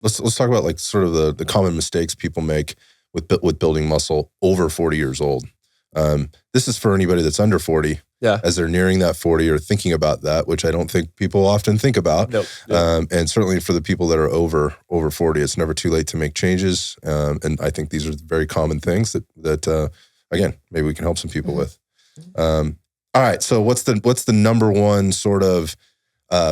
let's talk about like sort of the common mistakes people make with building muscle over 40 years old. This is for anybody that's under 40. Yeah. As they're nearing that 40 or thinking about that, which I don't think people often think about. Nope. And certainly for the people that are over 40, it's never too late to make changes. And I think these are very common things that again, maybe we can help some people with. All right. So what's the number one sort of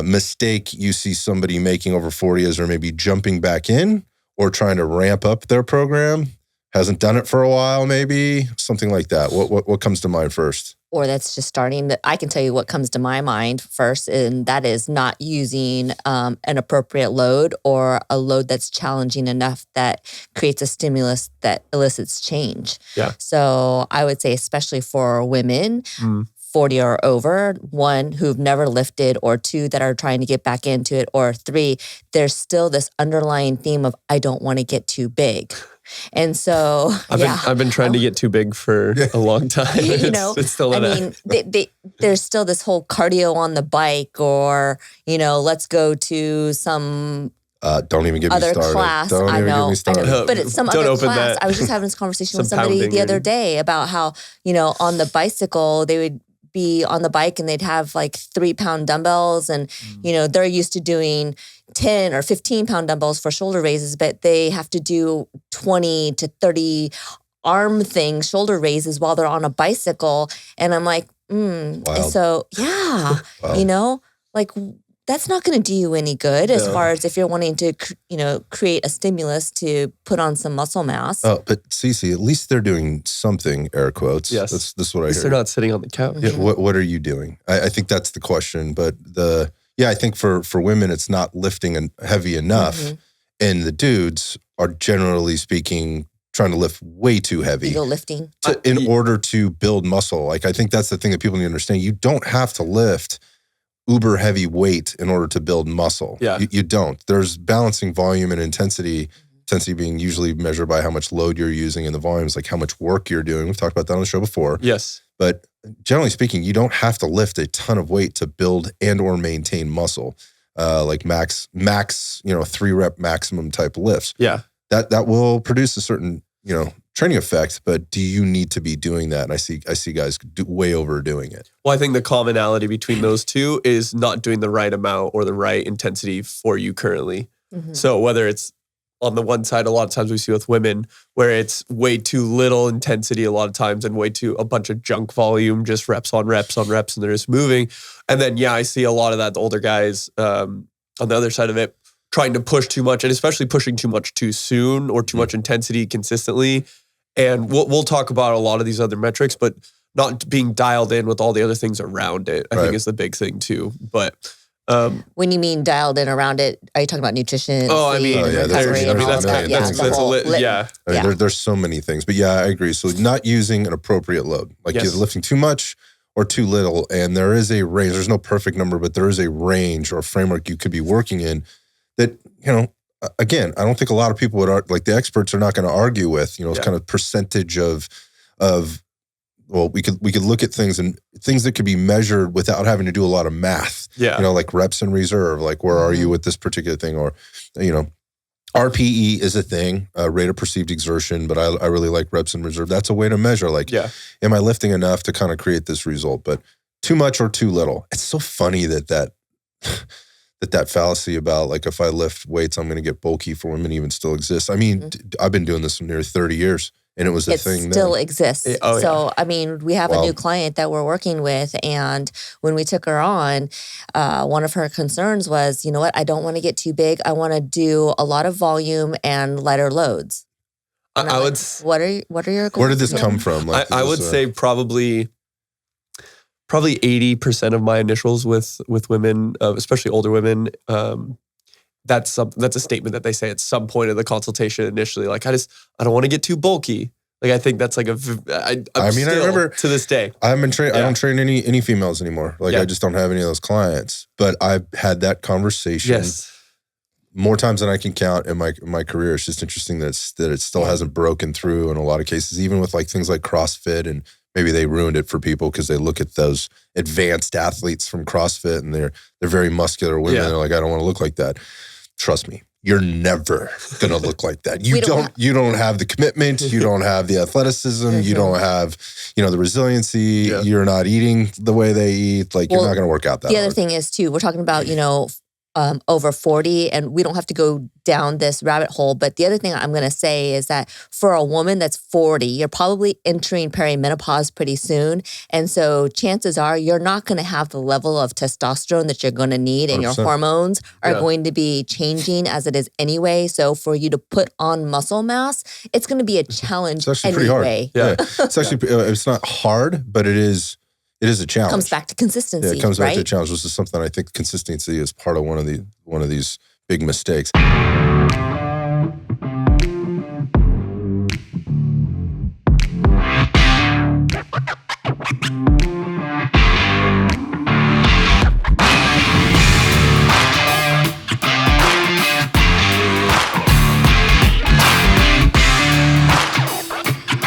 mistake you see somebody making over 40 as they're maybe jumping back in or trying to ramp up their program? Hasn't done it for a while, maybe something like that. What comes to mind first? Or that's just starting. I can tell you what comes to my mind first, and that is not using an appropriate load or a load that's challenging enough that creates a stimulus that elicits change. Yeah. So I would say, especially for women, 40 or over, one, who've never lifted, or two, that are trying to get back into it, or three, there's still this underlying theme of, I don't want to get too big. And so, I've been trying to get too big for a long time. It's still there's still this whole cardio on the bike, or, let's go to some don't even get other me started. class. Don't even get me started. But it's some other class. I was just having this conversation with somebody the other day about how, on the bicycle, they would be on the bike and they'd have like 3-pound dumbbells, and they're used to doing 10 or 15-pound dumbbells for shoulder raises, but they have to do 20 to 30 arm things, shoulder raises, while they're on a bicycle. And I'm like, And so like that's not going to do you any good as far as if you're wanting to, create a stimulus to put on some muscle mass. Oh, but Cece, at least they're doing something, air quotes. Yes. That's what I hear. They're not sitting on the couch. Yeah, what are you doing? I think that's the question. But I think for women, it's not lifting heavy enough. And the dudes are generally speaking trying to lift way too heavy. Ego lifting. In order to build muscle. Like, I think that's the thing that people need to understand. You don't have to lift uber heavy weight in order to build muscle. Yeah. You don't. There's balancing volume and intensity. Intensity being usually measured by how much load you're using, and the volume is like how much work you're doing. We've talked about that on the show before. Yes. But generally speaking, you don't have to lift a ton of weight to build and or maintain muscle. Like max, 3-rep maximum type lifts. Yeah. That will produce a certain, training effect, but do you need to be doing that? And I see guys way overdoing it. Well, I think the commonality between those two is not doing the right amount or the right intensity for you currently. So whether it's on the one side, a lot of times we see with women where it's way too little intensity a lot of times and way too a bunch of junk volume, just reps on reps on reps, and they're just moving. And then, I see a lot of that, the older guys on the other side of it, trying to push too much, and especially pushing too much too soon or too much intensity consistently. And we'll talk about a lot of these other metrics, but not being dialed in with all the other things around it, I think is the big thing too. But when you mean dialed in around it, are you talking about nutrition? There's so many things, but I agree. So not using an appropriate load, like either lifting too much or too little. And there is a range. There's no perfect number, but there is a range or framework you could be working in that, again, I don't think a lot of people would, like the experts are not going to argue with, kind of percentage of, we could look at things and things that could be measured without having to do a lot of math. Yeah. Like reps in reserve, like where are you with this particular thing? Or, RPE is a thing, rate of perceived exertion, but I really like reps in reserve. That's a way to measure, like, am I lifting enough to kind of create this result? But too much or too little. It's so funny that fallacy about like, if I lift weights, I'm going to get bulky for women even still exists. I mean, I've been doing this for nearly 30 years. And it was a thing. It still exists. We have a new client that we're working with. And when we took her on, one of her concerns was, you know what, I don't want to get too big. I want to do a lot of volume and lighter loads. And I would. What are your goals? Where did this come from? Like, I would say probably 80% of my initials with women, especially older women, that's a statement that they say at some point of the consultation initially. Like, I don't want to get too bulky. Like, I think that's like I remember to this day. I don't train any females anymore. Like, I just don't have any of those clients. But I've had that conversation more times than I can count in my career. It's just interesting that it still hasn't broken through in a lot of cases, even with like things like CrossFit, and maybe they ruined it for people because they look at those advanced athletes from CrossFit and they're very muscular women. They're like, I don't want to look like that. Trust me, you're never gonna look like that. You don't have the commitment, you don't have the athleticism, you don't have, the resiliency, you're not eating the way they eat, like you're not gonna work out that The other hard. thing is too, we're talking about, over 40, and we don't have to go down this rabbit hole, but the other thing I'm going to say is that for a woman that's 40, you're probably entering perimenopause pretty soon, and so chances are you're not going to have the level of testosterone that you're going to need, and 100%. your hormones are going to be changing as it is anyway, so for you to put on muscle mass, it's going to be a challenge It's actually anyway. pretty hard. Yeah. It's actually, it's not hard, but it is a challenge. It comes back to consistency. Yeah, it comes back right? to a challenge. This is something I think consistency is part of one of these big mistakes.